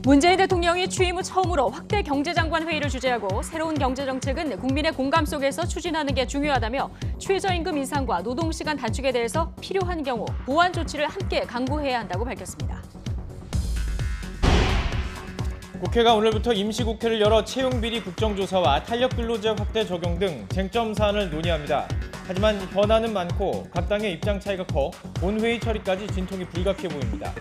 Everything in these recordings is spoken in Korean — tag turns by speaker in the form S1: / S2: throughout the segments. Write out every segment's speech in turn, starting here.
S1: 문재인 대통령이 취임 후 처음으로 확대 경제장관 회의를 주재하고 새로운 경제정책은 국민의 공감 속에서 추진하는 게 중요하다며 최저임금 인상과 노동시간 단축에 대해서 필요한 경우 보완 조치를 함께 강구해야 한다고 밝혔습니다.
S2: 국회가 오늘부터 임시국회를 열어 채용비리 국정조사와 탄력근로제 확대 적용 등 쟁점 사안을 논의합니다. 하지만 현안은 많고 각 당의 입장 차이가 커 본회의 처리까지 진통이 불가피해 보입니다.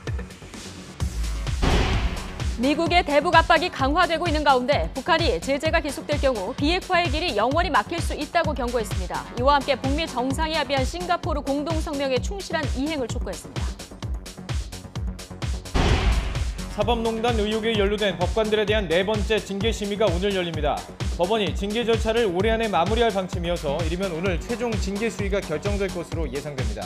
S1: 미국의 대북 압박이 강화되고 있는 가운데 북한이 제재가 계속될 경우 비핵화의 길이 영원히 막힐 수 있다고 경고했습니다. 이와 함께 북미 정상이 합의한 싱가포르 공동성명에 충실한 이행을 촉구했습니다.
S2: 사법농단 의혹에 연루된 법관들에 대한 네 번째 징계 심의가 오늘 열립니다. 법원이 징계 절차를 올해 안에 마무리할 방침이어서 이르면 오늘 최종 징계 수위가 결정될 것으로 예상됩니다.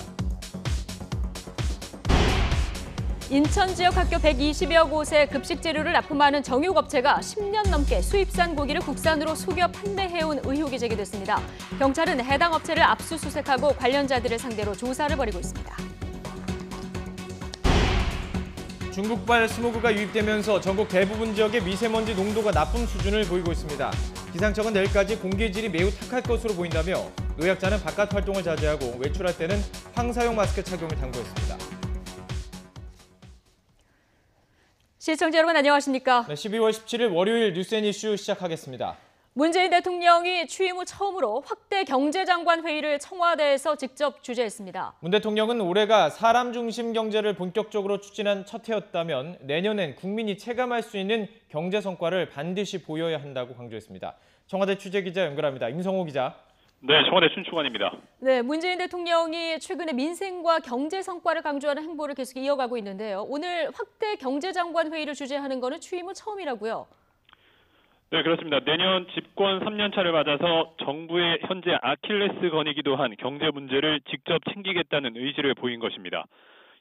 S1: 인천 지역 학교 120여 곳에 급식 재료를 납품하는 정육업체가 10년 넘게 수입산 고기를 국산으로 속여 판매해온 의혹이 제기됐습니다. 경찰은 해당 업체를 압수수색하고 관련자들을 상대로 조사를 벌이고 있습니다.
S2: 중국발 스모그가 유입되면서 전국 대부분 지역의 미세먼지 농도가 나쁨 수준을 보이고 있습니다. 기상청은 내일까지 공기질이 매우 탁할 것으로 보인다며 노약자는 바깥 활동을 자제하고 외출할 때는 황사용 마스크 착용을 당부했습니다.
S1: 시청자 여러분 안녕하십니까?
S2: 네, 12월 17일 월요일 뉴스앤이슈 시작하겠습니다.
S1: 문재인 대통령이 취임 후 처음으로 확대 경제장관 회의를 청와대에서 직접 주재했습니다.
S2: 문 대통령은 올해가 사람 중심 경제를 본격적으로 추진한 첫 해였다면 내년엔 국민이 체감할 수 있는 경제 성과를 반드시 보여야 한다고 강조했습니다. 청와대 취재기자 연결합니다. 임성호 기자.
S3: 네, 청와대 춘추관입니다.
S1: 네, 문재인 대통령이 최근에 민생과 경제 성과를 강조하는 행보를 계속 이어가고 있는데요. 오늘 확대 경제장관 회의를 주재하는 것은 취임 후 처음이라고요.
S3: 네, 그렇습니다. 내년 집권 3년 차를 맞아서 정부의 현재 아킬레스건이기도 한 경제 문제를 직접 챙기겠다는 의지를 보인 것입니다.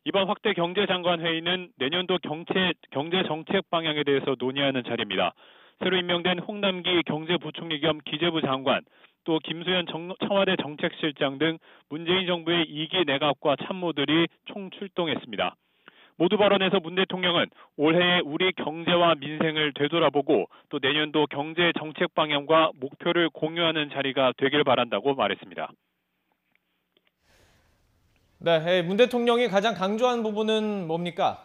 S3: 이번 확대 경제장관 회의는 내년도 경제 정책 방향에 대해서 논의하는 자리입니다. 새로 임명된 홍남기 경제부총리 겸 기재부 장관, 또 김수현 청와대 정책실장 등 문재인 정부의 2기 내각과 참모들이 총출동했습니다. 모두 발언에서 문 대통령은 올해의 우리 경제와 민생을 되돌아보고 또 내년도 경제 정책 방향과 목표를 공유하는 자리가 되길 바란다고 말했습니다.
S2: 네, 문 대통령이 가장 강조한 부분은 뭡니까?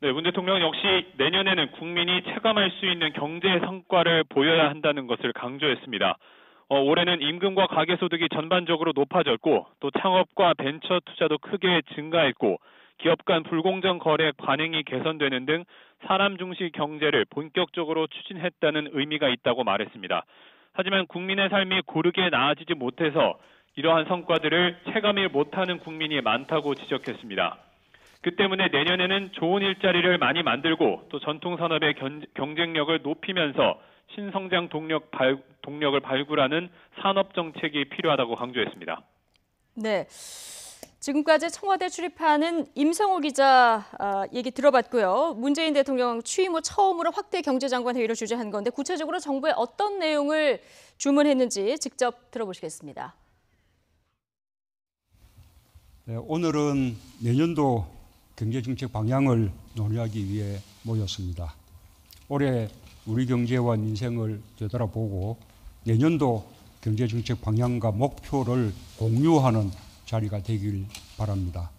S3: 네, 문 대통령 역시 내년에는 국민이 체감할 수 있는 경제 성과를 보여야 한다는 것을 강조했습니다. 올해는 임금과 가계소득이 전반적으로 높아졌고 또 창업과 벤처 투자도 크게 증가했고 기업 간 불공정 거래 관행이 개선되는 등 사람 중시 경제를 본격적으로 추진했다는 의미가 있다고 말했습니다. 하지만 국민의 삶이 고르게 나아지지 못해서 이러한 성과들을 체감을 못하는 국민이 많다고 지적했습니다. 그 때문에 내년에는 좋은 일자리를 많이 만들고 또 전통산업의 경쟁력을 높이면서 신성장 동력을 발굴하는 산업정책이 필요하다고 강조했습니다.
S1: 네. 지금까지 청와대 출입하는 임성호 기자 얘기 들어봤고요. 문재인 대통령 취임 후 처음으로 확대 경제장관 회의를 주재한 건데 구체적으로 정부에 어떤 내용을 주문했는지 직접 들어보시겠습니다.
S4: 네, 오늘은 내년도 경제정책 방향을 논의하기 위해 모였습니다. 올해 우리 경제와 민생을 되돌아보고 내년도 경제정책 방향과 목표를 공유하는 자리가 되길 바랍니다.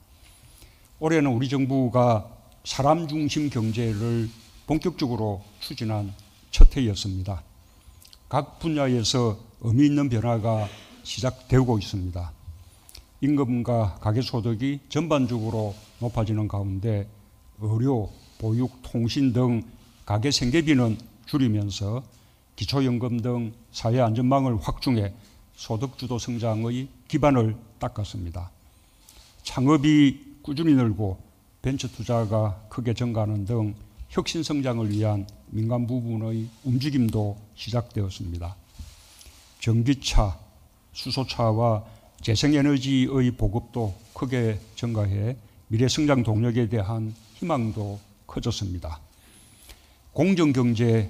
S4: 올해는 우리 정부가 사람 중심 경제를 본격적으로 추진한 첫 해였습니다. 각 분야에서 의미 있는 변화가 시작되고 있습니다. 임금과 가계소득이 전반적으로 높아지는 가운데 의료, 보육, 통신 등 가계 생계비는 줄이면서 기초연금 등 사회안전망을 확충해 소득주도 성장의 기반을 닦았습니다. 창업이 꾸준히 늘고 벤처 투자가 크게 증가하는 등 혁신 성장을 위한 민간 부분의 움직임도 시작되었습니다. 전기차, 수소차와 재생에너지의 보급도 크게 증가해 미래 성장 동력에 대한 희망도 커졌습니다. 공정경제의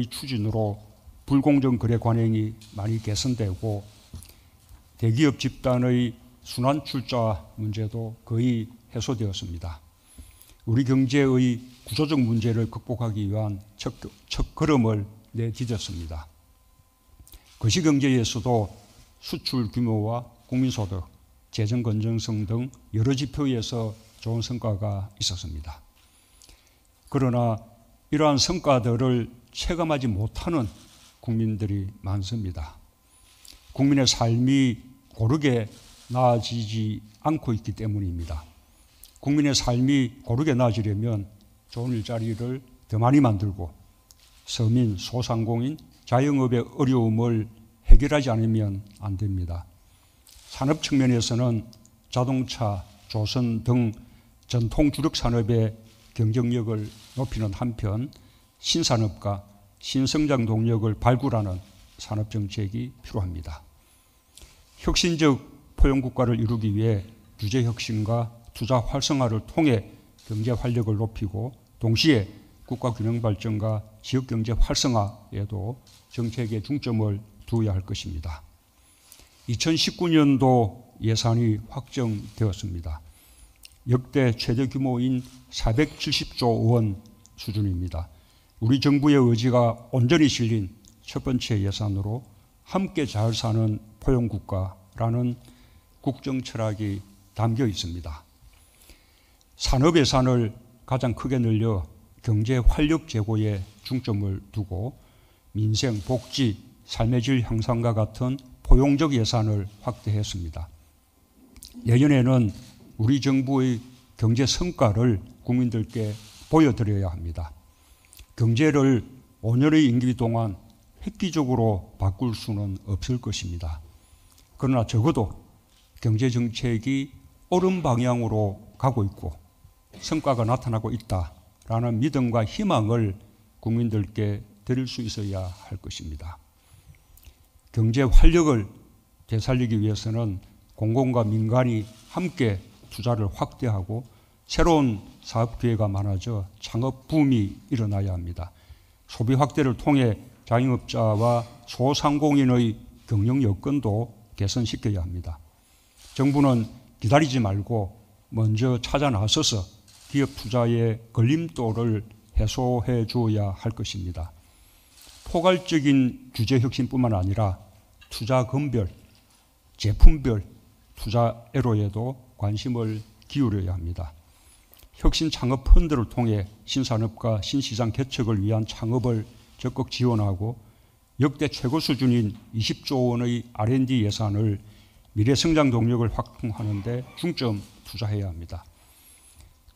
S4: 추진으로 불공정 거래 관행이 많이 개선되고 대기업 집단의 순환 출자 문제도 거의 해소되었습니다. 우리 경제의 구조적 문제를 극복하기 위한 첫 걸음을 내디뎠습니다. 거시경제에서도 수출 규모와 국민소득, 재정 건전성 등 여러 지표에서 좋은 성과가 있었습니다. 그러나 이러한 성과들을 체감하지 못하는 국민들이 많습니다. 국민의 삶이 고르게 나아지지 않고 있기 때문입니다. 국민의 삶이 고르게 나아지려면 좋은 일자리를 더 많이 만들고 서민, 소상공인, 자영업의 어려움을 해결하지 않으면 안 됩니다. 산업 측면에서는 자동차, 조선 등 전통 주력 산업의 경쟁력을 높이는 한편 신산업과 신성장 동력을 발굴하는 산업 정책이 필요합니다. 혁신적 포용국가를 이루기 위해 규제 혁신과 투자 활성화를 통해 경제 활력을 높이고 동시에 국가 균형 발전과 지역 경제 활성화에도 정책의 중점을 두어야 할 것입니다. 2019년도 예산이 확정되었습니다. 역대 최대 규모인 470조 원 수준입니다. 우리 정부의 의지가 온전히 실린 첫 번째 예산으로 함께 잘 사는 포용국가라는 국정 철학이 담겨 있습니다. 산업 예산을 가장 크게 늘려 경제 활력 제고에 중점을 두고 민생, 복지, 삶의 질 향상과 같은 포용적 예산을 확대했습니다. 내년에는 우리 정부의 경제 성과를 국민들께 보여드려야 합니다. 경제를 5년의 임기 동안 획기적으로 바꿀 수는 없을 것입니다. 그러나 적어도 경제 정책이 옳은 방향으로 가고 있고 성과가 나타나고 있다라는 믿음과 희망을 국민들께 드릴 수 있어야 할 것입니다. 경제 활력을 되살리기 위해서는 공공과 민간이 함께 투자를 확대하고 새로운 사업 기회가 많아져 창업 붐이 일어나야 합니다. 소비 확대를 통해 자영업자와 소상공인의 경영 여건도 개선시켜야 합니다. 정부는 기다리지 말고 먼저 찾아 나서서 기업 투자의 걸림돌을 해소해 주어야 할 것입니다. 포괄적인 규제 혁신뿐만 아니라 투자 금별, 제품별 투자애로에도 관심을 기울여야 합니다. 혁신 창업 펀드를 통해 신산업과 신시장 개척을 위한 창업을 적극 지원하고 역대 최고 수준인 20조 원의 R&D 예산을 미래 성장 동력을 확충하는 데 중점 투자해야 합니다.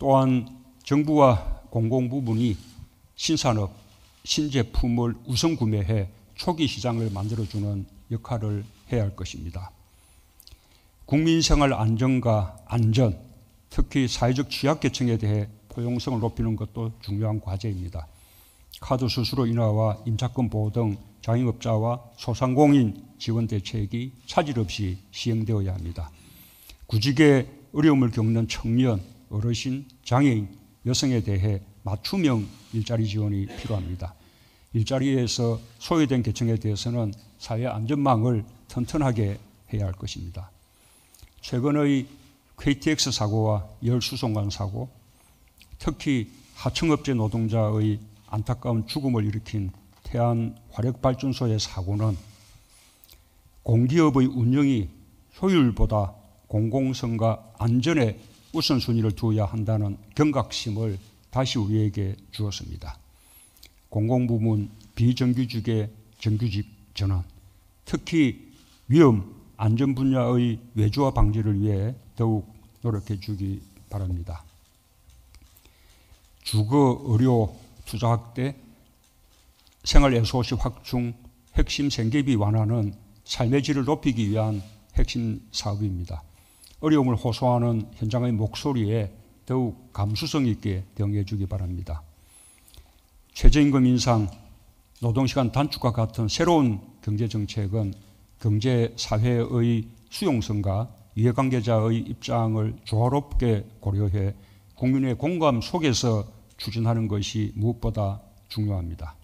S4: 또한 정부와 공공부문이 신산업, 신제품을 우선 구매해 초기 시장을 만들어주는 역할을 해야 할 것입니다. 국민생활 안정과 안전, 특히 사회적 취약계층에 대해 포용성을 높이는 것도 중요한 과제입니다. 카드 수수료 인하와 임차권 보호 등 자영업자와 소상공인 지원 대책이 차질 없이 시행되어야 합니다. 구직에 어려움을 겪는 청년, 어르신, 장애인, 여성에 대해 맞춤형 일자리 지원이 필요합니다. 일자리에서 소외된 계층에 대해서는 사회 안전망을 튼튼하게 해야 할 것입니다. 최근의 KTX 사고와 열수송관 사고, 특히 하청업체 노동자의 안타까운 죽음을 일으킨 태안 화력발전소의 사고는 공기업의 운영이 효율보다 공공성과 안전에 우선순위를 두어야 한다는 경각심을 다시 우리에게 주었습니다. 공공부문 비정규직의 정규직 전환, 특히 위험, 안전 분야의 외주화 방지를 위해 더욱 노력해 주기 바랍니다. 주거, 의료, 투자 확대, 생활 SOC 확충, 핵심 생계비 완화는 삶의 질을 높이기 위한 핵심 사업입니다. 어려움을 호소하는 현장의 목소리에 더욱 감수성 있게 대응해 주기 바랍니다. 최저임금 인상, 노동시간 단축과 같은 새로운 경제정책은 경제사회의 수용성과 이해관계자의 입장을 조화롭게 고려해 국민의 공감 속에서 추진하는 것이 무엇보다 중요합니다.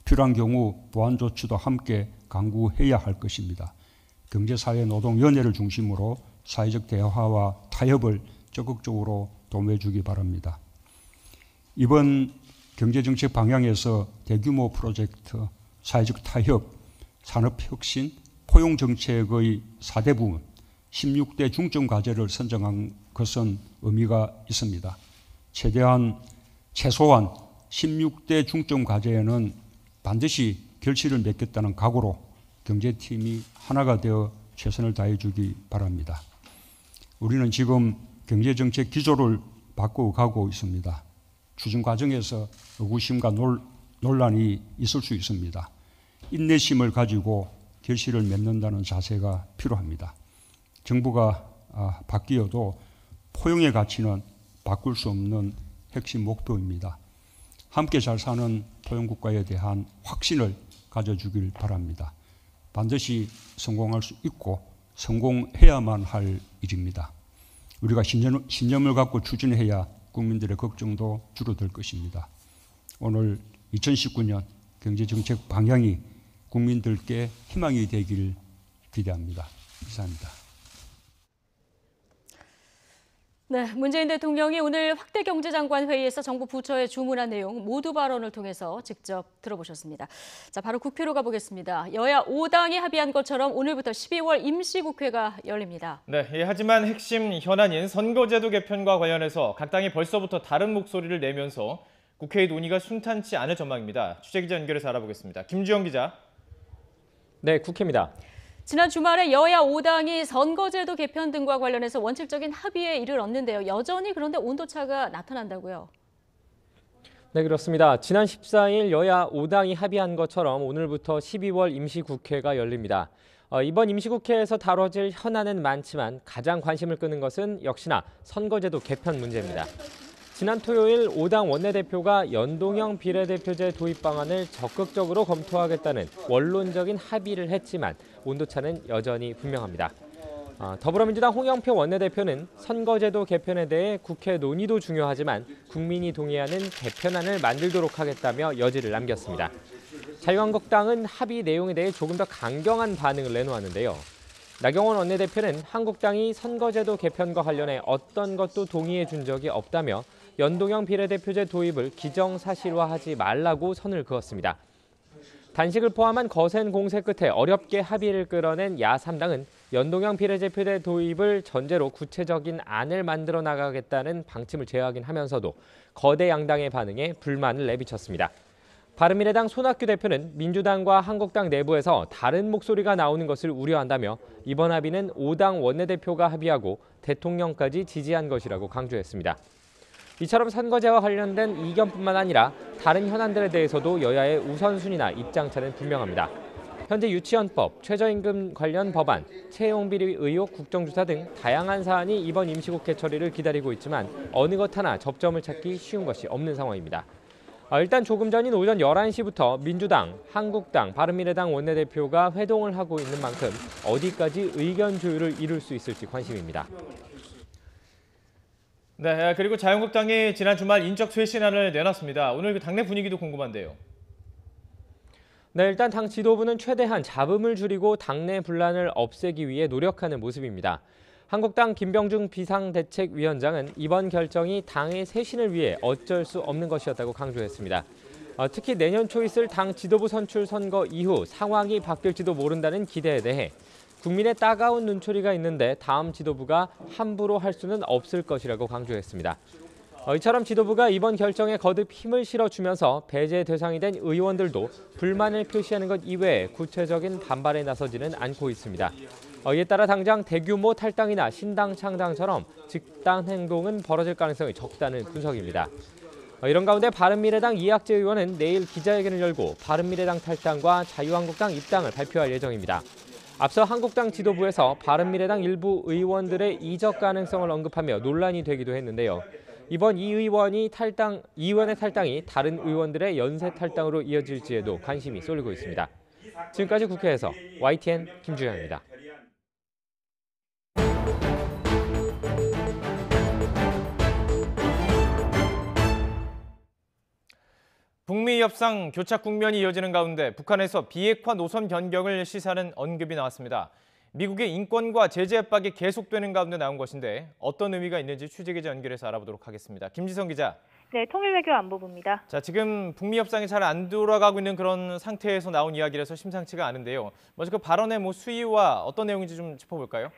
S4: 필요한 경우 보완 조치도 함께 강구해야 할 것입니다. 경제사회노동위원회를 중심으로 사회적 대화와 타협을 적극적으로 도모해 주기 바랍니다. 이번 경제정책 방향에서 대규모 프로젝트, 사회적 타협, 산업혁신, 포용정책의 4대 부문, 16대 중점 과제를 선정한 것은 의미가 있습니다. 최소한 16대 중점 과제에는 반드시 결실을 맺겠다는 각오로 경제팀이 하나가 되어 최선을 다해주기 바랍니다. 우리는 지금 경제정책 기조를 바꿔가고 있습니다. 추진 과정에서 의구심과 논란이 있을 수 있습니다. 인내심을 가지고 결실을 맺는다는 자세가 필요합니다. 정부가 바뀌어도 포용의 가치는 바꿀 수 없는 핵심 목표입니다. 함께 잘 사는 포용국가에 대한 확신을 가져주길 바랍니다. 반드시 성공할 수 있고 성공해야만 할 일입니다. 우리가 신념을 갖고 추진해야 국민들의 걱정도 줄어들 것입니다. 오늘 2019년 경제정책 방향이 국민들께 희망이 되길 기대합니다. 이상입니다.
S1: 네, 문재인 대통령이 오늘 확대 경제장관 회의에서 정부 부처에 주문한 내용 모두 발언을 통해서 직접 들어보셨습니다. 자, 바로 국회로 가보겠습니다. 여야 5당이 합의한 것처럼 오늘부터 12월 임시국회가 열립니다.
S2: 네, 하지만 핵심 현안인 선거제도 개편과 관련해서 각 당이 벌써부터 다른 목소리를 내면서 국회의 논의가 순탄치 않을 전망입니다. 취재기자 연결해서 알아보겠습니다. 김주영 기자.
S5: 네, 국회입니다.
S1: 지난 주말에 여야 5당이 선거제도 개편 등과 관련해서 원칙적인 합의에 이르렀는데요. 여전히 그런데 온도차가 나타난다고요?
S5: 네, 그렇습니다. 지난 14일 여야 5당이 합의한 것처럼 오늘부터 12월 임시국회가 열립니다. 이번 임시국회에서 다뤄질 현안은 많지만 가장 관심을 끄는 것은 역시나 선거제도 개편 문제입니다. 지난 토요일 5당 원내대표가 연동형 비례대표제 도입 방안을 적극적으로 검토하겠다는 원론적인 합의를 했지만 온도차는 여전히 분명합니다. 더불어민주당 홍영표 원내대표는 선거제도 개편에 대해 국회 논의도 중요하지만 국민이 동의하는 개편안을 만들도록 하겠다며 여지를 남겼습니다. 자유한국당은 합의 내용에 대해 조금 더 강경한 반응을 내놓았는데요. 나경원 원내대표는 한국당이 선거제도 개편과 관련해 어떤 것도 동의해 준 적이 없다며 연동형 비례대표제 도입을 기정사실화하지 말라고 선을 그었습니다. 단식을 포함한 거센 공세 끝에 어렵게 합의를 끌어낸 야3당은 연동형 비례대표제 도입을 전제로 구체적인 안을 만들어 나가겠다는 방침을 제어하긴 하면서도 거대 양당의 반응에 불만을 내비쳤습니다. 바른미래당 손학규 대표는 민주당과 한국당 내부에서 다른 목소리가 나오는 것을 우려한다며 이번 합의는 5당 원내대표가 합의하고 대통령까지 지지한 것이라고 강조했습니다. 이처럼 선거제와 관련된 이견뿐만 아니라 다른 현안들에 대해서도 여야의 우선순위나 입장차는 분명합니다. 현재 유치원법, 최저임금 관련 법안, 채용비리 의혹 국정조사 등 다양한 사안이 이번 임시국회 처리를 기다리고 있지만 어느 것 하나 접점을 찾기 쉬운 것이 없는 상황입니다. 일단 조금 전인 오전 11시부터 민주당, 한국당, 바른미래당 원내대표가 회동을 하고 있는 만큼 어디까지 의견 조율을 이룰 수 있을지 관심입니다.
S2: 네, 그리고 자유한국당이 지난 주말 인적 쇄신안을 내놨습니다. 오늘 그 당내 분위기도 궁금한데요.
S5: 네, 일단 당 지도부는 최대한 잡음을 줄이고 당내 분란을 없애기 위해 노력하는 모습입니다. 한국당 김병중 비상대책위원장은 이번 결정이 당의 쇄신을 위해 어쩔 수 없는 것이었다고 강조했습니다. 특히 내년 초 있을 당 지도부 선출 선거 이후 상황이 바뀔지도 모른다는 기대에 대해 국민의 따가운 눈초리가 있는데 다음 지도부가 함부로 할 수는 없을 것이라고 강조했습니다. 이처럼 지도부가 이번 결정에 거듭 힘을 실어주면서 배제 대상이 된 의원들도 불만을 표시하는 것 이외에 구체적인 반발에 나서지는 않고 있습니다. 이에 따라 당장 대규모 탈당이나 신당 창당처럼 집단 행동은 벌어질 가능성이 적다는 분석입니다. 이런 가운데 바른미래당 이학재 의원은 내일 기자회견을 열고 바른미래당 탈당과 자유한국당 입당을 발표할 예정입니다. 앞서 한국당 지도부에서 바른미래당 일부 의원들의 이적 가능성을 언급하며 논란이 되기도 했는데요. 이번 이 의원의 탈당이 다른 의원들의 연쇄 탈당으로 이어질지에도 관심이 쏠리고 있습니다. 지금까지 국회에서 YTN 김주영입니다.
S2: 북미 협상 교착 국면이 이어지는 가운데 북한에서 비핵화 노선 변경을 시사하는 언급이 나왔습니다. 미국의 인권과 제재 압박이 계속되는 가운데 나온 것인데 어떤 의미가 있는지 취재기자 연결해서 알아보도록 하겠습니다. 김지성 기자.
S6: 네, 통일외교안보부입니다.
S2: 자, 지금 북미 협상이 잘 안 돌아가고 있는 그런 상태에서 나온 이야기라서 심상치가 않은데요. 먼저 그 발언의 수위와 어떤 내용인지 좀 짚어볼까요?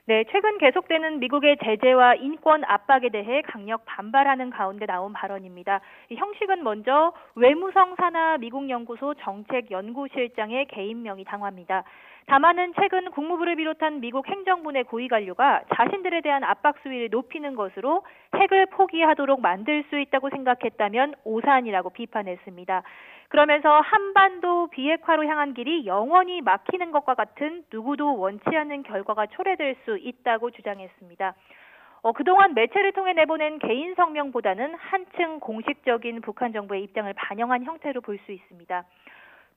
S6: 네, 최근 계속되는 미국의 제재와 인권 압박에 대해 강력 반발하는 가운데 나온 발언입니다. 이 형식은 먼저 외무성 산하 미국연구소 정책연구실장의 개인명이 당화입니다. 다만은 최근 국무부를 비롯한 미국 행정부 내 고위 관료가 자신들에 대한 압박 수위를 높이는 것으로 핵을 포기하도록 만들 수 있다고 생각했다면 오산이라고 비판했습니다. 그러면서 한반도 비핵화로 향한 길이 영원히 막히는 것과 같은 누구도 원치 않는 결과가 초래될 수 있다고 주장했습니다. 그동안 매체를 통해 내보낸 개인 성명보다는 한층 공식적인 북한 정부의 입장을 반영한 형태로 볼 수 있습니다.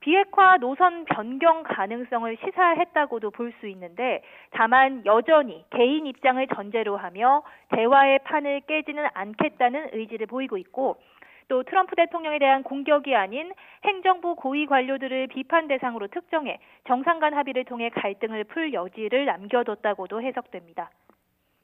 S6: 비핵화 노선 변경 가능성을 시사했다고도 볼 수 있는데 다만 여전히 개인 입장을 전제로 하며 대화의 판을 깨지는 않겠다는 의지를 보이고 있고 또 트럼프 대통령에 대한 공격이 아닌 행정부 고위 관료들을 비판 대상으로 특정해 정상 간 합의를 통해 갈등을 풀 여지를 남겨뒀다고도 해석됩니다.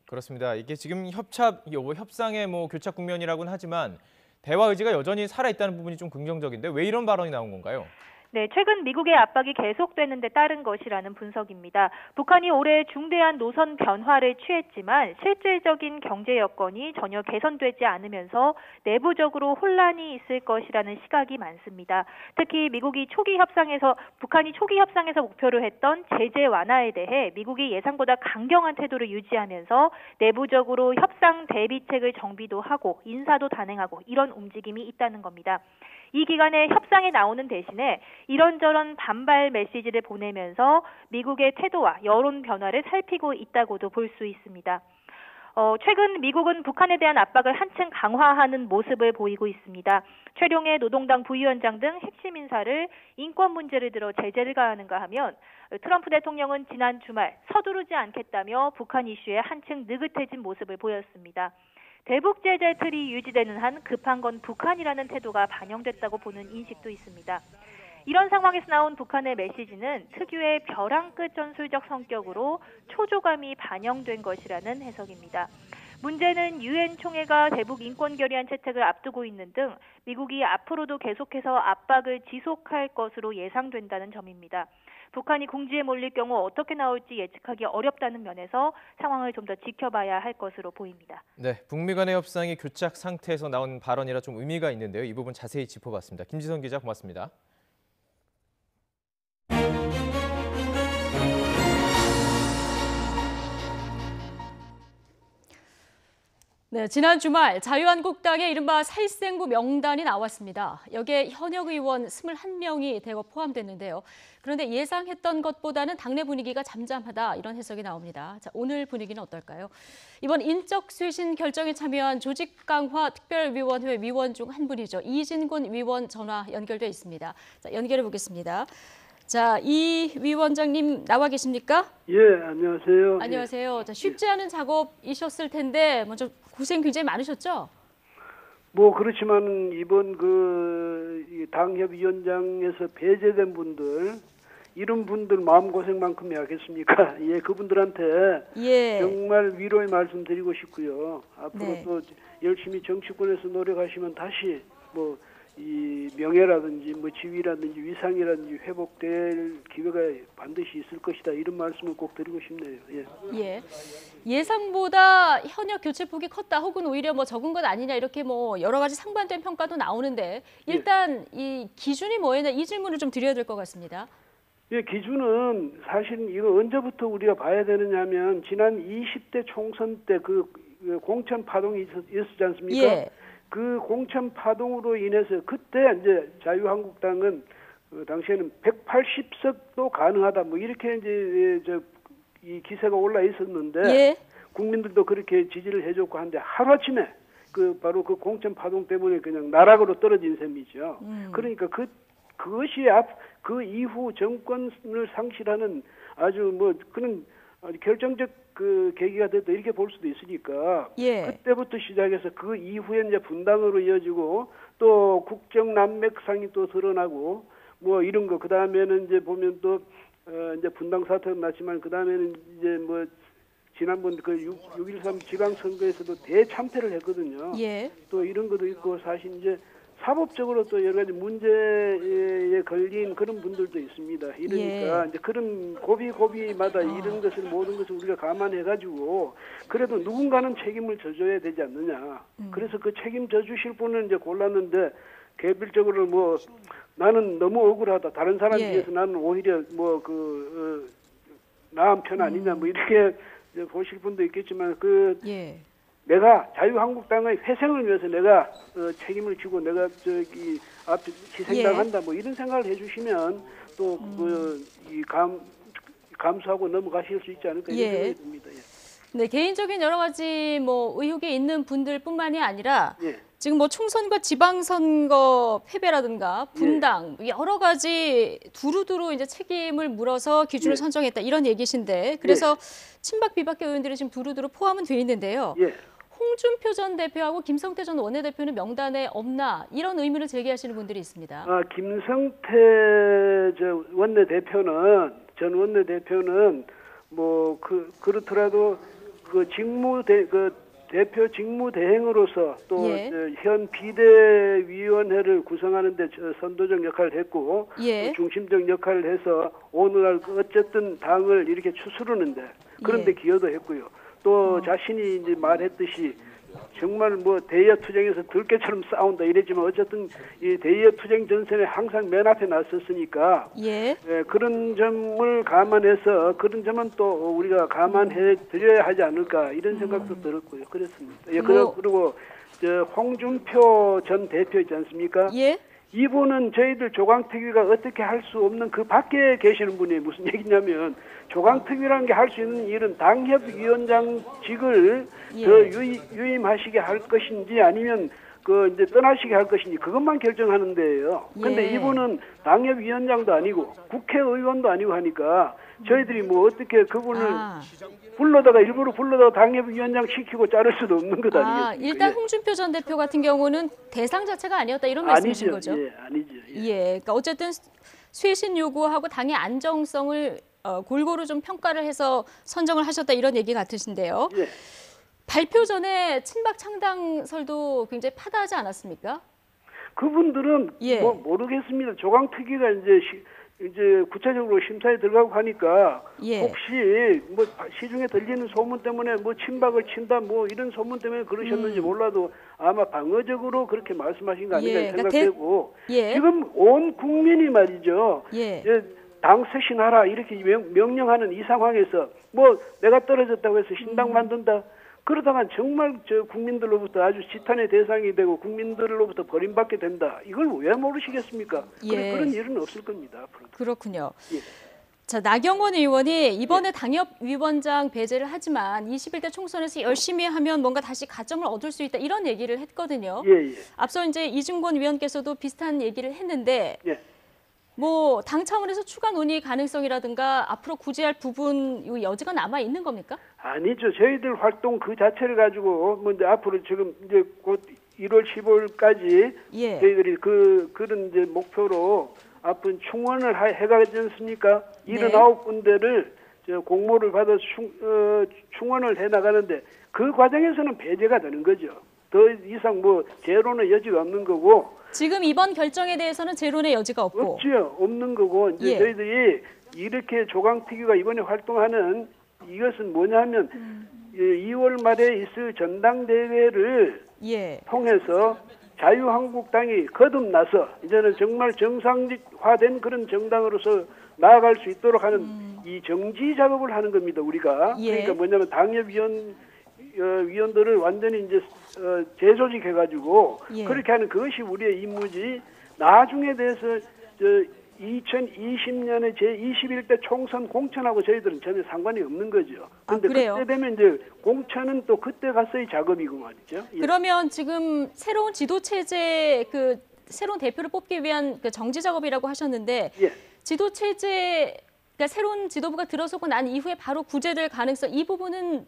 S2: 그렇습니다. 이게 지금 협상의 교착 국면이라고는 하지만 대화 의지가 여전히 살아있다는 부분이 좀 긍정적인데 왜 이런 발언이 나온 건가요?
S6: 네, 최근 미국의 압박이 계속되는 데 따른 것이라는 분석입니다. 북한이 올해 중대한 노선 변화를 취했지만 실질적인 경제 여건이 전혀 개선되지 않으면서 내부적으로 혼란이 있을 것이라는 시각이 많습니다. 특히 북한이 초기 협상에서 목표로 했던 제재 완화에 대해 미국이 예상보다 강경한 태도를 유지하면서 내부적으로 협상 대비책을 정비도 하고 인사도 단행하고 이런 움직임이 있다는 겁니다. 이 기간에 협상에 나오는 대신에 이런저런 반발 메시지를 보내면서 미국의 태도와 여론 변화를 살피고 있다고도 볼 수 있습니다. 최근 미국은 북한에 대한 압박을 한층 강화하는 모습을 보이고 있습니다. 최룡해 노동당 부위원장 등 핵심 인사를 인권 문제를 들어 제재를 가하는가 하면 트럼프 대통령은 지난 주말 서두르지 않겠다며 북한 이슈에 한층 느긋해진 모습을 보였습니다. 대북 제재 틀이 유지되는 한 급한 건 북한이라는 태도가 반영됐다고 보는 인식도 있습니다. 이런 상황에서 나온 북한의 메시지는 특유의 벼랑 끝 전술적 성격으로 초조감이 반영된 것이라는 해석입니다. 문제는 유엔 총회가 대북 인권 결의안 채택을 앞두고 있는 등 미국이 앞으로도 계속해서 압박을 지속할 것으로 예상된다는 점입니다. 북한이 궁지에 몰릴 경우 어떻게 나올지 예측하기 어렵다는 면에서 상황을 좀 더 지켜봐야 할 것으로 보입니다.
S2: 네, 북미 간의 협상이 교착 상태에서 나온 발언이라 좀 의미가 있는데요. 이 부분 자세히 짚어봤습니다. 김지선 기자 고맙습니다.
S1: 네, 지난 주말 자유한국당의 이른바 살생부 명단이 나왔습니다. 여기에 현역 의원 21명이 대거 포함됐는데요. 그런데 예상했던 것보다는 당내 분위기가 잠잠하다 이런 해석이 나옵니다. 자, 오늘 분위기는 어떨까요? 이번 인적 쇄신 결정에 참여한 조직 강화 특별위원회 위원 중 한 분이죠. 이진곤 위원 전화 연결돼 있습니다. 자, 연결해 보겠습니다. 자, 이 위원장님 나와 계십니까?
S7: 예, 안녕하세요.
S1: 안녕하세요. 자, 쉽지 않은 작업이셨을 텐데 먼저 고생 굉장히 많으셨죠?
S7: 그렇지만 이번 당협위원장에서 배제된 분들 이런 분들 마음고생만큼이 하겠습니까? 예, 그분들한테 정말 위로의 말씀 드리고 싶고요. 앞으로 또 열심히 정치권에서 노력하시면 다시 이 명예라든지 지위라든지 위상이라든지 회복될 기회가 반드시 있을 것이다. 이런 말씀을 꼭 드리고 싶네요. 예.
S1: 예상보다 현역 교체폭이 컸다 혹은 오히려 적은 것 아니냐 이렇게 여러 가지 상반된 평가도 나오는데 일단 이 기준이 뭐였나 이 질문을 좀 드려야 될 것 같습니다.
S7: 예, 기준은 사실 이거 언제부터 우리가 봐야 되느냐면 지난 20대 총선 때 그 공천 파동이 있었지 않습니까?
S1: 예.
S7: 그 공천 파동으로 인해서 그때 이제 자유한국당은 당시에는 180석도 가능하다 이렇게 이제 이 기세가 올라 있었는데 국민들도 그렇게 지지를 해줬고 한데 하루아침에 바로 그 공천 파동 때문에 그냥 나락으로 떨어진 셈이죠. 그러니까 그것이 그 이후 정권을 상실하는 아주 그런 결정적 계기가 됐다 이렇게 볼 수도 있으니까 그때부터 시작해서 그 이후에 이제 분당으로 이어지고 또 국정 난맥상이 또 드러나고 이런 거 그다음에는 이제 보면 또 이제 분당 사태가 났지만 그다음에는 이제 지난번 그 6.13 지방선거에서도 대참패를 했거든요.
S1: 예.
S7: 또 이런 것도 있고 사실 이제 사법적으로 또 여러 가지 문제에 걸린 그런 분들도 있습니다. 이러니까 이제 그런 고비마다 이런 것을 모든 것을 우리가 감안해가지고 그래도 누군가는 책임을 져줘야 되지 않느냐. 그래서 그 책임 져주실 분을 이제 골랐는데 개별적으로 뭐 나는 너무 억울하다. 다른 사람 비해서 나는 오히려 뭐 나은 편 아니냐 뭐 이렇게 이제 보실 분도 있겠지만 내가 자유한국당의 회생을 위해서 내가 책임을 지고 내가 저기 앞에 희생당한다 뭐 이런 생각을 해주시면 또 감수하고 넘어가실 수 있지 않을까 이런 생각이 듭니다.
S1: 네, 개인적인 여러 가지 뭐 의혹이 있는 분들뿐만이 아니라 지금 뭐 총선과 지방선거 패배라든가 분당 여러 가지 두루두루 이제 책임을 물어서 기준을 선정했다 이런 얘기신데 그래서 친박 비박계 의원들이 지금 두루두루 포함은 돼 있는데요. 홍준표 전 대표하고 김성태 전 원내대표는 명단에 없나 이런 의문을 제기하시는 분들이 있습니다.
S7: 김성태 전 원내대표는 뭐 그렇더라도 그 대표 직무대행으로서 또 현 비대위원회를 구성하는데 선도적 역할을 했고 중심적 역할을 해서 오늘날 어쨌든 당을 이렇게 추스르는데 그런데 기여도 했고요. 또 자신이 이제 말했듯이 정말 뭐 대여 투쟁에서 들깨처럼 싸운다 이랬지만 어쨌든 이 대여 투쟁 전선에 항상 맨 앞에 나섰으니까 그런 점을 감안해서 그런 점은 또 우리가 감안해 드려야 하지 않을까 이런 생각도 들었고요. 그렇습니다. 그리고 홍준표 전 대표 있지 않습니까? 이분은 저희들 조강특위가 어떻게 할 수 없는 그 밖에 계시는 분이 무슨 얘기냐면 조강특위라는 게 할 수 있는 일은 당협위원장직을 더 유임하시게 할 것인지 아니면 이제 떠나시게 할 것인지 그것만 결정하는 데예요. 근데 이분은 당협위원장도 아니고 국회의원도 아니고 하니까 저희들이 뭐 어떻게 그분을 일부러 불러다가 당협위원장 시키고 자를 수도 없는 것 아니겠습니까?
S1: 일단 홍준표 전 대표 같은 경우는 대상 자체가 아니었다 이런 말씀이신 거죠?
S7: 아니죠.
S1: 그러니까 어쨌든 쇄신 요구하고 당의 안정성을 골고루 좀 평가를 해서 선정을 하셨다 이런 얘기 같으신데요. 발표 전에 친박 창당설도 굉장히 파다하지 않았습니까?
S7: 그분들은 뭐 모르겠습니다. 조강특위가 이제 구체적으로 심사에 들어가고 하니까 혹시 뭐 시중에 들리는 소문 때문에 뭐 친박을 친다 뭐 이런 소문 때문에 그러셨는지 몰라도 아마 방어적으로 그렇게 말씀하신 거 아닌가 생각되고 지금 온 국민이 말이죠. 당 쇄신하라 이렇게 명령하는 이 상황에서 뭐 내가 떨어졌다고 해서 신당 만든다. 그러다가 정말 국민들로부터 아주 지탄의 대상이 되고 국민들로부터 버림받게 된다. 이걸 왜 모르시겠습니까? 그런 일은 없을 겁니다. 앞으로.
S1: 그렇군요. 자, 나경원 의원이 이번에 당협위원장 배제를 하지만 21대 총선에서 열심히 하면 뭔가 다시 가점을 얻을 수 있다 이런 얘기를 했거든요. 앞서 이제 이중권 위원께서도 비슷한 얘기를 했는데 뭐 당 차원에서 추가 논의 가능성이라든가 앞으로 구제할 부분 여지가 남아 있는 겁니까?
S7: 아니죠. 저희들 활동 그 자체를 가지고 뭐 이제 앞으로 지금 이제 곧 1월 15일까지 저희들이 그런 이제 목표로 앞으로 충원을 해가지 않습니까? 79군데를 공모를 받아서 충원을 해 나가는데 그 과정에서는 배제가 되는 거죠. 더 이상 뭐 제로는 여지가 없는 거고.
S1: 지금 이번 결정에 대해서는 제론의 여지가 없고.
S7: 없죠. 없는 거고 이제 저희들이 이렇게 조강특위가 이번에 활동하는 이것은 뭐냐면 2월 말에 있을 전당대회를 통해서 자유한국당이 거듭나서 이제는 정말 정상화된 그런 정당으로서 나아갈 수 있도록 하는 이 정지 작업을 하는 겁니다. 우리가. 그러니까 뭐냐면 위원들을 완전히 이제 재조직해가지고 그렇게 하는 그것이 우리의 임무지. 나중에 대해서 2020년에 제21대 총선 공천하고 저희들은 전혀 상관이 없는 거죠. 그런데 그때 되면 이제 공천은 또 그때 가서의 작업이고 말이죠.
S1: 그러면 지금 새로운 지도 체제 새로운 대표를 뽑기 위한 정지 작업이라고 하셨는데 지도 체제 그러니까 새로운 지도부가 들어서고 난 이후에 바로 구제될 가능성 이 부분은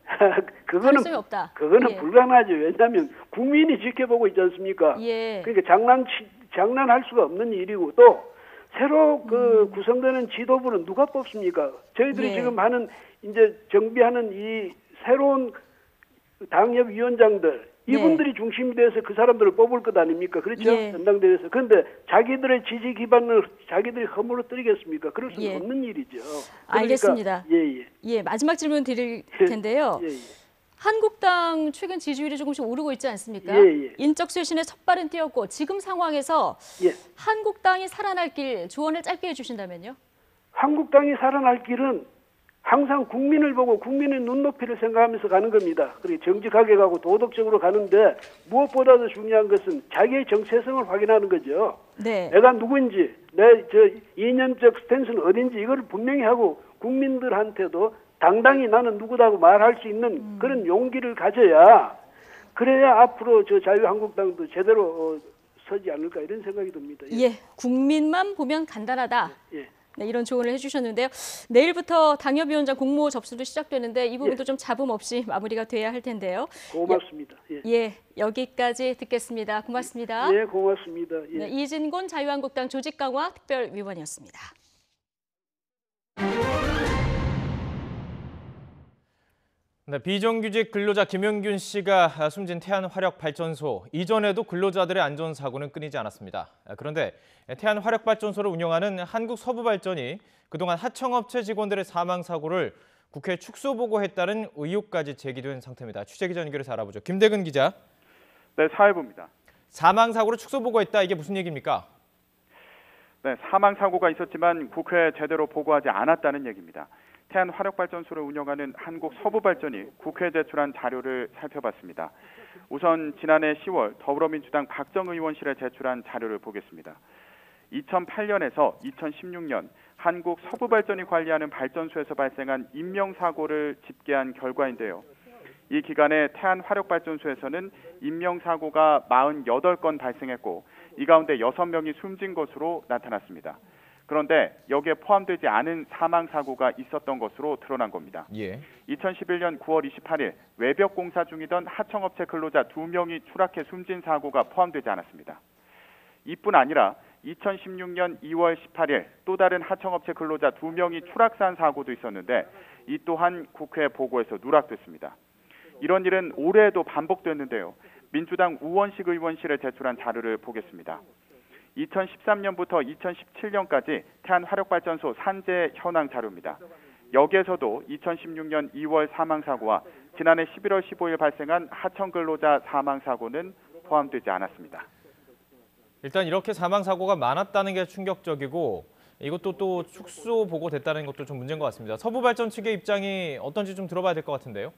S1: 가능성이 없다.
S7: 그거는 불가능하죠. 왜냐하면 국민이 지켜보고 있지 않습니까? 그러니까 장난할 수가 없는 일이고 또 새로 구성되는 지도부는 누가 뽑습니까? 저희들이 지금 하는 이제 정비하는 이 새로운 당협 위원장들 이분들이 중심이 돼서 그 사람들을 뽑을 것 아닙니까? 그렇죠?
S1: 예.
S7: 전당대회에서. 그런데 자기들의 지지 기반을 자기들이 허물어뜨리겠습니까? 그럴 수는
S1: 예.
S7: 없는 일이죠. 그러니까,
S1: 알겠습니다.
S7: 예.
S1: 예, 마지막 질문 드릴 텐데요.
S7: 예.
S1: 한국당 최근 지지율이 조금씩 오르고 있지 않습니까?
S7: 예.
S1: 인적 쇄신에 첫발은 띄었고 지금 상황에서
S7: 예.
S1: 한국당이 살아날 길 조언을 짧게 해주신다면요?
S7: 한국당이 살아날 길은 항상 국민을 보고 국민의 눈높이를 생각하면서 가는 겁니다. 그리고 정직하게 가고 도덕적으로 가는데 무엇보다도 중요한 것은 자기의 정체성을 확인하는 거죠.
S1: 네.
S7: 내가 누구인지, 내 이념적 스탠스는 어딘지 이걸 분명히 하고 국민들한테도 당당히 나는 누구다고 말할 수 있는 그런 용기를 가져야 그래야 앞으로 저 자유한국당도 제대로 서지 않을까 이런 생각이 듭니다.
S1: 예, 국민만 보면 간단하다.
S7: 예.
S1: 네, 이런 조언을 해주셨는데요. 내일부터 당협위원장 공모 접수도 시작되는데 이 부분도 좀 잡음 없이 마무리가 돼야 할 텐데요.
S7: 고맙습니다.
S1: 예, 여기까지 듣겠습니다. 고맙습니다.
S7: 네, 고맙습니다. 예.
S1: 네, 이진곤 자유한국당 조직강화 특별위원이었습니다.
S2: 네, 비정규직 근로자 김영균 씨가 숨진 태안화력발전소. 이전에도 근로자들의 안전사고는 끊이지 않았습니다. 그런데 태안화력발전소를 운영하는 한국서부발전이 그동안 하청업체 직원들의 사망사고를 국회에 축소보고했다는 의혹까지 제기된 상태입니다. 취재기자 연결해서 알아보죠. 김대근 기자.
S8: 네, 사회부입니다.
S2: 사망사고를 축소보고했다. 이게 무슨 얘기입니까?
S8: 네, 사망사고가 있었지만 국회에 제대로 보고하지 않았다는 얘기입니다. 태안화력발전소를 운영하는 한국서부발전이 국회에 제출한 자료를 살펴봤습니다. 우선 지난해 10월 더불어민주당 박정 의원실에 제출한 자료를 보겠습니다. 2008년에서 2016년 한국서부발전이 관리하는 발전소에서 발생한 인명사고를 집계한 결과인데요. 이 기간에 태안화력발전소에서는 인명사고가 48건 발생했고 이 가운데 6명이 숨진 것으로 나타났습니다. 그런데 여기에 포함되지 않은 사망사고가 있었던 것으로 드러난 겁니다.
S2: 예.
S8: 2011년 9월 28일 외벽 공사 중이던 하청업체 근로자 2명이 추락해 숨진 사고가 포함되지 않았습니다. 이뿐 아니라 2016년 2월 18일 또 다른 하청업체 근로자 2명이 추락산 사고도 있었는데 이 또한 국회 보고에서 누락됐습니다. 이런 일은 올해에도 반복됐는데요. 민주당 우원식 의원실에 제출한 자료를 보겠습니다. 2013년부터 2017년까지 태안화력발전소 산재 현황 자료입니다. 여기에서도 2016년 2월 사망사고와 지난해 11월 15일 발생한 하청근로자 사망사고는 포함되지 않았습니다.
S2: 일단 이렇게 사망사고가 많았다는 게 충격적이고 이것도 또 축소 보고됐다는 것도 좀 문제인 것 같습니다. 서부발전 측의 입장이 어떤지 좀 들어봐야 될 것 같은데요.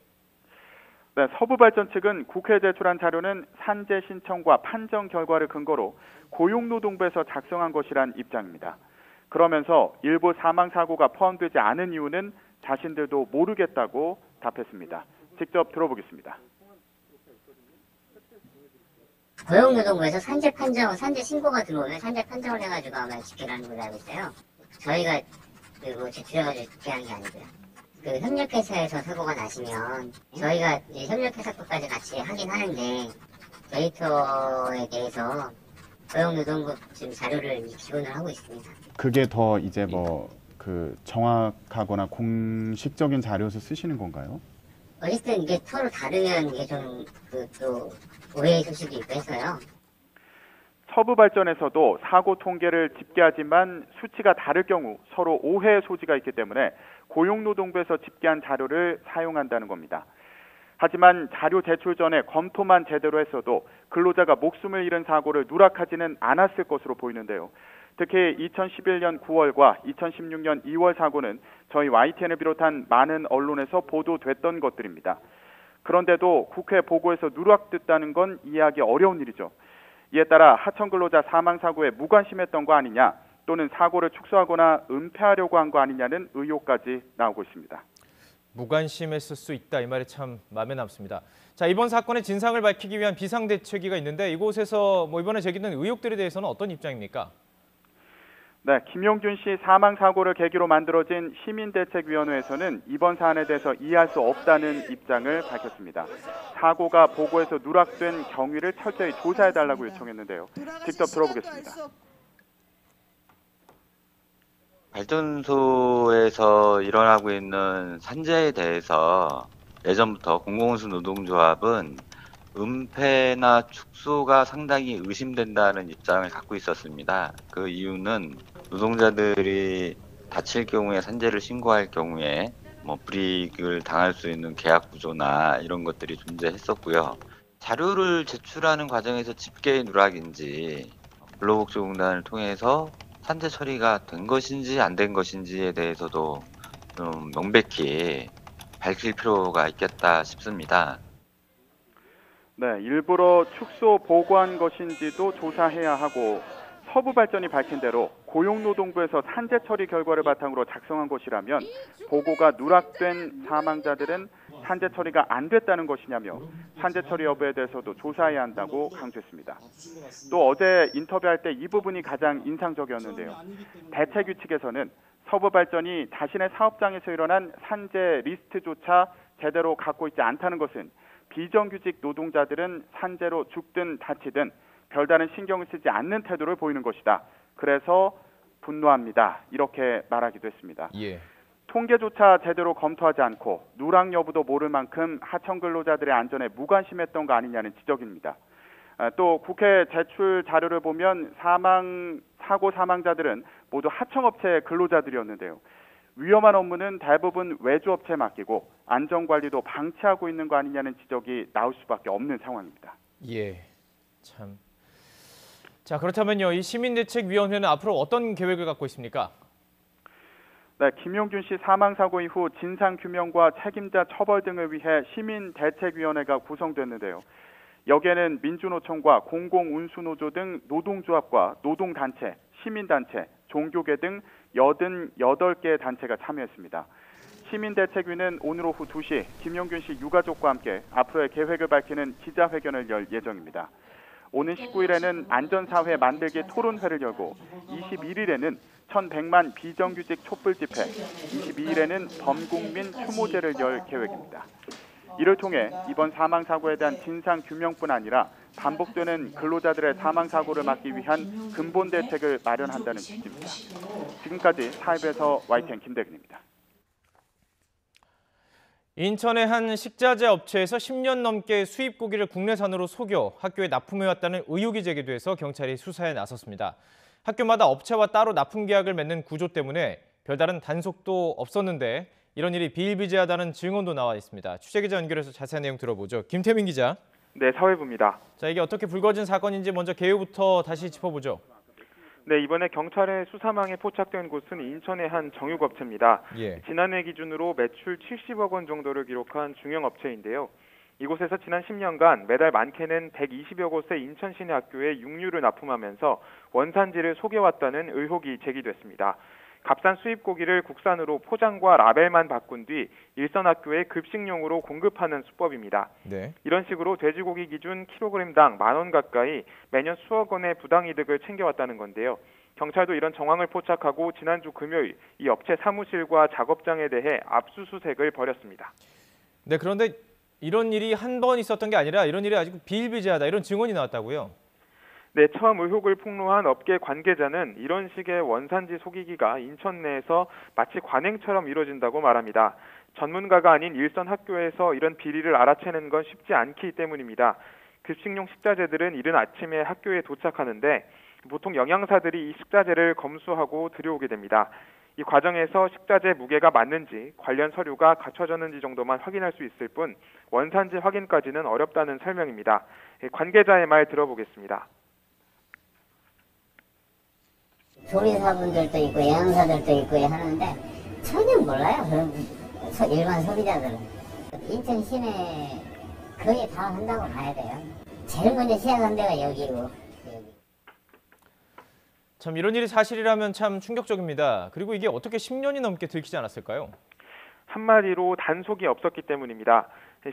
S8: 네, 서부발전 측은 국회에 제출한 자료는 산재 신청과 판정 결과를 근거로 고용노동부에서 작성한 것이란 입장입니다. 그러면서 일부 사망사고가 포함되지 않은 이유는 자신들도 모르겠다고 답했습니다. 직접 들어보겠습니다.
S9: 고용노동부에서 산재 판정, 산재 신고가 들어오면 산재 판정을 해가지고 아마 집계를 하는 걸로 알고 있어요. 저희가 제출해가지고 집계하는 게 아니고요. 그 협력회사에서 사고가 나시면 저희가 협력회사 것까지 같이 하긴 하는데 데이터에 대해서 고용노동부 지금 자료를 기본으로 하고 있습니다.
S10: 그게 더 이제 그 정확하거나 공식적인 자료에서 쓰시는 건가요?
S9: 어쨌든 이게 서로 다르면 이게 좀 또 오해의 소식이 있고 해서요.
S8: 서부발전에서도 사고 통계를 집계하지만 수치가 다를 경우 서로 오해의 소지가 있기 때문에 고용노동부에서 집계한 자료를 사용한다는 겁니다. 하지만 자료 제출 전에 검토만 제대로 했어도 근로자가 목숨을 잃은 사고를 누락하지는 않았을 것으로 보이는데요. 특히 2011년 9월과 2016년 2월 사고는 저희 YTN을 비롯한 많은 언론에서 보도됐던 것들입니다. 그런데도 국회 보고에서 누락됐다는 건 이해하기 어려운 일이죠. 이에 따라 하청근로자 사망사고에 무관심했던 거 아니냐 또는 사고를 축소하거나 은폐하려고 한 거 아니냐는 의혹까지 나오고 있습니다.
S2: 무관심했을 수 있다. 이 말이 참 마음에 남습니다. 자, 이번 사건의 진상을 밝히기 위한 비상대책위가 있는데 이곳에서 이번에 제기된 의혹들에 대해서는 어떤 입장입니까?
S8: 네, 김용균 씨 사망사고를 계기로 만들어진 시민대책위원회에서는 이번 사안에 대해서 이해할 수 없다는 입장을 밝혔습니다. 사고가 보고에서 누락된 경위를 철저히 조사해달라고 요청했는데요. 직접 들어보겠습니다.
S11: 발전소에서 일어나고 있는 산재에 대해서 예전부터 공공운수 노동조합은 은폐나 축소가 상당히 의심된다는 입장을 갖고 있었습니다. 그 이유는 노동자들이 다칠 경우에 산재를 신고할 경우에 불이익을 당할 수 있는 계약 구조나 이런 것들이 존재했었고요. 자료를 제출하는 과정에서 집계의 누락인지 근로복지공단을 통해서 산재 처리가 된 것인지 안 된 것인지에 대해서도 좀 명백히 밝힐 필요가 있겠다 싶습니다.
S8: 네, 일부러 축소 보고한 것인지도 조사해야 하고 서부발전이 밝힌 대로 고용노동부에서 산재 처리 결과를 바탕으로 작성한 것이라면 보고가 누락된 사망자들은 산재 처리가 안 됐다는 것이냐며 산재 처리 여부에 대해서도 조사해야 한다고 강조했습니다. 또 어제 인터뷰할 때 이 부분이 가장 인상적이었는데요. 대책위 측에서는 서부발전이 자신의 사업장에서 일어난 산재 리스트조차 제대로 갖고 있지 않다는 것은 비정규직 노동자들은 산재로 죽든 다치든 별다른 신경을 쓰지 않는 태도를 보이는 것이다. 그래서 분노합니다. 이렇게 말하기도 했습니다.
S2: 예.
S8: 통계조차 제대로 검토하지 않고 누락 여부도 모를 만큼 하청 근로자들의 안전에 무관심했던 거 아니냐는 지적입니다. 또 국회 제출 자료를 보면 사고 사망자들은 모두 하청업체 근로자들이었는데요. 위험한 업무는 대부분 외주업체에 맡기고 안전관리도 방치하고 있는 거 아니냐는 지적이 나올 수밖에 없는 상황입니다.
S2: 예, 참. 자, 그렇다면요, 이 시민대책위원회는 앞으로 어떤 계획을 갖고 있습니까?
S8: 네, 김용균 씨 사망 사고 이후 진상 규명과 책임자 처벌 등을 위해 시민대책위원회가 구성됐는데요. 여기에는 민주노총과 공공운수노조 등 노동조합과 노동단체, 시민단체, 종교계 등 88개 단체가 참여했습니다. 시민대책위는 오늘 오후 2시 김용균 씨 유가족과 함께 앞으로의 계획을 밝히는 기자회견을 열 예정입니다. 오는 19일에는 안전사회 만들기 토론회를 열고 21일에는 1100만 비정규직 촛불 집회, 22일에는 범국민 추모제를 열 계획입니다. 이를 통해 이번 사망사고에 대한 진상규명뿐 아니라 반복되는 근로자들의 사망사고를 막기 위한 근본 대책을 마련한다는 취지입니다. 지금까지 사회부에서 YTN 김대근입니다.
S2: 인천의 한 식자재 업체에서 10년 넘게 수입 고기를 국내산으로 속여 학교에 납품해왔다는 의혹이 제기돼서 경찰이 수사에 나섰습니다. 학교마다 업체와 따로 납품 계약을 맺는 구조 때문에 별다른 단속도 없었는데 이런 일이 비일비재하다는 증언도 나와 있습니다. 취재기자 연결해서 자세한 내용 들어보죠. 김태민 기자.
S12: 네, 사회부입니다.
S2: 자, 이게 어떻게 불거진 사건인지 먼저 개요부터 다시 짚어보죠.
S12: 네, 이번에 경찰의 수사망에 포착된 곳은 인천의 한 정육업체입니다.
S2: 예.
S12: 지난해 기준으로 매출 70억 원 정도를 기록한 중형업체인데요. 이곳에서 지난 10년간 매달 많게는 120여 곳의 인천 시내 학교에 육류를 납품하면서 원산지를 속여왔다는 의혹이 제기됐습니다. 값싼 수입 고기를 국산으로 포장과 라벨만 바꾼 뒤 일선 학교에 급식용으로 공급하는 수법입니다.
S2: 네.
S12: 이런 식으로 돼지고기 기준 킬로그램당 10,000원 가까이 매년 수억 원의 부당이득을 챙겨왔다는 건데요. 경찰도 이런 정황을 포착하고 지난주 금요일 이 업체 사무실과 작업장에 대해 압수수색을 벌였습니다.
S2: 네, 그런데 이런 일이 한 번 있었던 게 아니라 이런 일이 아직 비일비재하다 이런 증언이 나왔다고요?
S12: 네, 처음 의혹을 폭로한 업계 관계자는 이런 식의 원산지 속이기가 인천 내에서 마치 관행처럼 이루어진다고 말합니다. 전문가가 아닌 일선 학교에서 이런 비리를 알아채는 건 쉽지 않기 때문입니다. 급식용 식자재들은 이른 아침에 학교에 도착하는데 보통 영양사들이 이 식자재를 검수하고 들여오게 됩니다. 이 과정에서 식자재 무게가 맞는지 관련 서류가 갖춰졌는지 정도만 확인할 수 있을 뿐 원산지 확인까지는 어렵다는 설명입니다. 관계자의 말 들어보겠습니다.
S9: 조리사분들도 있고 영양사들도 있고 하는데 전혀 몰라요. 그런 일반 소비자들은. 인천 시내 거의 다 한다고 봐야 돼요. 제일 먼저 시작한 데가 여기고.
S2: 참 이런 일이 사실이라면 참 충격적입니다. 그리고 이게 어떻게 10년이 넘게 들키지 않았을까요?
S12: 한마디로 단속이 없었기 때문입니다.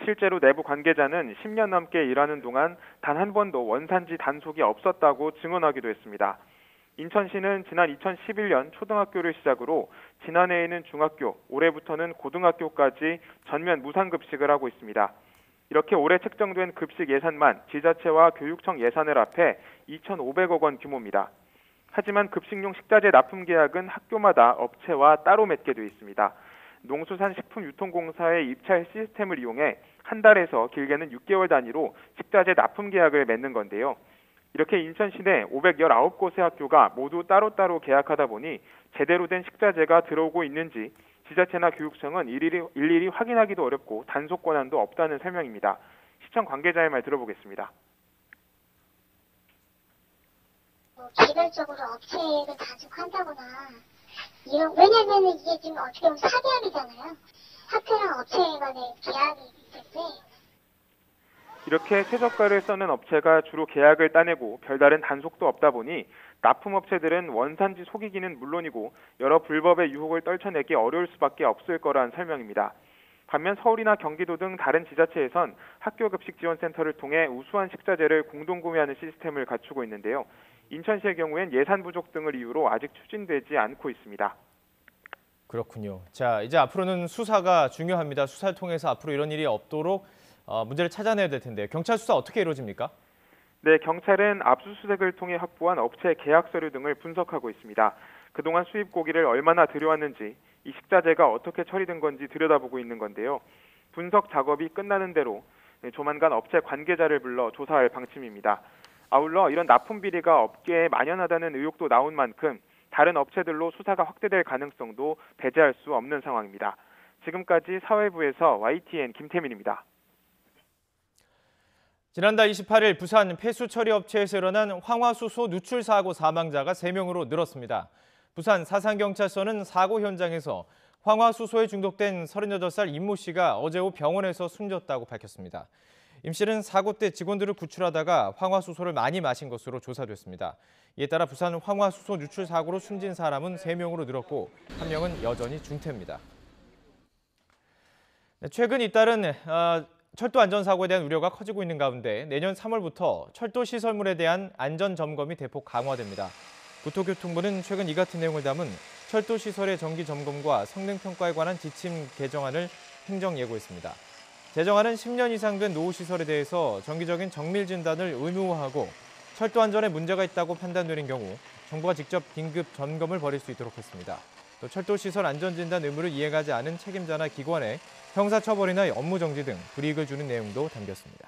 S12: 실제로 내부 관계자는 10년 넘게 일하는 동안 단 한 번도 원산지 단속이 없었다고 증언하기도 했습니다. 인천시는 지난 2011년 초등학교를 시작으로 지난해에는 중학교, 올해부터는 고등학교까지 전면 무상급식을 하고 있습니다. 이렇게 올해 책정된 급식 예산만 지자체와 교육청 예산을 합해 2,500억 원 규모입니다. 하지만 급식용 식자재 납품 계약은 학교마다 업체와 따로 맺게 돼 있습니다. 농수산식품유통공사의 입찰 시스템을 이용해 한 달에서 길게는 6개월 단위로 식자재 납품 계약을 맺는 건데요. 이렇게 인천시 내 519곳의 학교가 모두 따로따로 계약하다 보니 제대로 된 식자재가 들어오고 있는지 지자체나 교육청은 일일이 확인하기도 어렵고 단속 권한도 없다는 설명입니다. 시청 관계자의 말 들어보겠습니다.
S13: 개별적으로 업체를 단속한다거나 왜냐면 이게 지금 어떻게 보면 사계약이잖아요. 학교랑 업체 간의 계약이기 때문에.
S12: 이렇게 최저가를 써는 업체가 주로 계약을 따내고 별다른 단속도 없다 보니 납품업체들은 원산지 속이기는 물론이고 여러 불법의 유혹을 떨쳐내기 어려울 수밖에 없을 거란 설명입니다. 반면 서울이나 경기도 등 다른 지자체에선 학교급식지원센터를 통해 우수한 식자재를 공동구매하는 시스템을 갖추고 있는데요. 인천시의 경우엔 예산 부족 등을 이유로 아직 추진되지 않고 있습니다.
S2: 그렇군요. 자, 이제 앞으로는 수사가 중요합니다. 수사를 통해서 앞으로 이런 일이 없도록 문제를 찾아내야 될 텐데 경찰 수사 어떻게 이루어집니까?
S12: 네, 경찰은 압수수색을 통해 확보한 업체 계약 서류 등을 분석하고 있습니다. 그동안 수입 고기를 얼마나 들여왔는지, 이 식자재가 어떻게 처리된 건지 들여다보고 있는 건데요. 분석 작업이 끝나는 대로 조만간 업체 관계자를 불러 조사할 방침입니다. 아울러 이런 납품 비리가 업계에 만연하다는 의혹도 나온 만큼 다른 업체들로 수사가 확대될 가능성도 배제할 수 없는 상황입니다. 지금까지 사회부에서 YTN 김태민입니다.
S2: 지난달 28일 부산 폐수 처리 업체에서 일어난 황화수소 누출 사고 사망자가 3명으로 늘었습니다. 부산 사상경찰서는 사고 현장에서 황화수소에 중독된 38살 임모 씨가 어제 오후 병원에서 숨졌다고 밝혔습니다. 임 씨는 사고 때 직원들을 구출하다가 황화수소를 많이 마신 것으로 조사됐습니다. 이에 따라 부산 황화수소 누출 사고로 숨진 사람은 3명으로 늘었고 1명은 여전히 중태입니다. 최근 잇따른 철도 안전사고에 대한 우려가 커지고 있는 가운데 내년 3월부터 철도 시설물에 대한 안전 점검이 대폭 강화됩니다. 국토교통부는 최근 이 같은 내용을 담은 철도 시설의 정기 점검과 성능 평가에 관한 지침 개정안을 행정 예고했습니다. 제정안은 10년 이상 된 노후시설에 대해서 정기적인 정밀 진단을 의무화하고 철도 안전에 문제가 있다고 판단되는 경우 정부가 직접 긴급 점검을 벌일 수 있도록 했습니다. 또 철도 시설 안전진단 의무를 이행하지 않은 책임자나 기관에 형사처벌이나 업무 정지 등 불이익을 주는 내용도 담겼습니다.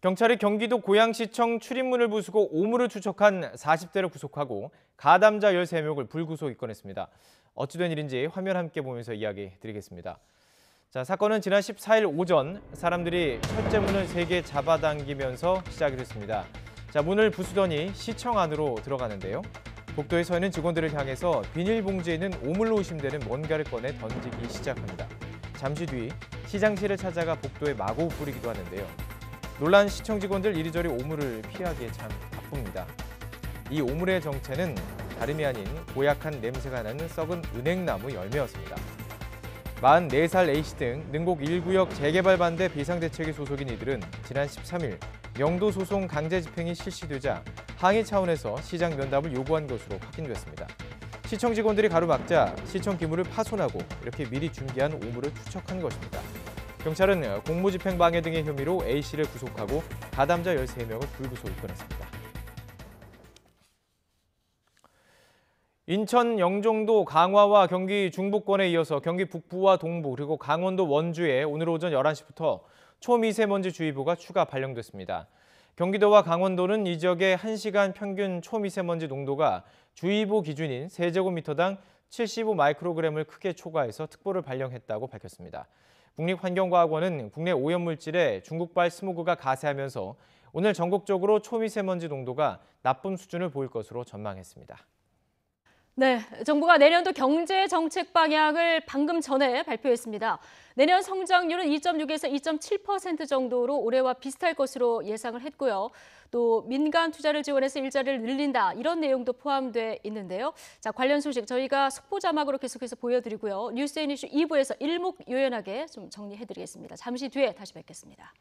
S2: 경찰이 경기도 고양시청 출입문을 부수고 오물을 투척한 40대를 구속하고 가담자 13명을 불구속 입건했습니다. 어찌된 일인지 화면 함께 보면서 이야기 드리겠습니다. 자, 사건은 지난 14일 오전 사람들이 철제문을 3개 잡아당기면서 시작이 됐습니다. 자, 문을 부수더니 시청 안으로 들어가는데요. 복도에 서 있는 직원들을 향해서 비닐봉지에 있는 오물로 의심되는 뭔가를 꺼내 던지기 시작합니다. 잠시 뒤 시장실을 찾아가 복도에 마구 뿌리기도 하는데요. 놀란 시청 직원들 이리저리 오물을 피하기에 참 바쁩니다. 이 오물의 정체는 다름이 아닌 고약한 냄새가 나는 썩은 은행나무 열매였습니다. 44살 A씨 등 능곡 1구역 재개발반대 비상대책위 소속인 이들은 지난 13일 명도 소송 강제 집행이 실시되자 항의 차원에서 시장 면담을 요구한 것으로 확인됐습니다. 시청 직원들이 가로막자 시청 기물을 파손하고 이렇게 미리 준비한 오물을 투척한 것입니다. 경찰은 공무집행 방해 등의 혐의로 A씨를 구속하고 가담자 13명을 불구속 입건했습니다. 인천 영종도 강화와 경기 중부권에 이어서 경기 북부와 동부 그리고 강원도 원주에 오늘 오전 11시부터 초미세먼지주의보가 추가 발령됐습니다. 경기도와 강원도는 이 지역의 1시간 평균 초미세먼지 농도가 주의보 기준인 세제곱미터당 75 마이크로그램을 크게 초과해서 특보를 발령했다고 밝혔습니다. 국립환경과학원은 국내 오염물질에 중국발 스모그가 가세하면서 오늘 전국적으로 초미세먼지 농도가 나쁨 수준을 보일 것으로 전망했습니다.
S1: 네, 정부가 내년도 경제 정책 방향을 방금 전에 발표했습니다. 내년 성장률은 2.6에서 2.7% 정도로 올해와 비슷할 것으로 예상을 했고요. 또 민간 투자를 지원해서 일자리를 늘린다 이런 내용도 포함돼 있는데요. 자, 관련 소식 저희가 속보 자막으로 계속해서 보여드리고요. 뉴스 앤 이슈 2부에서 일목요연하게 좀 정리해드리겠습니다. 잠시 뒤에 다시 뵙겠습니다.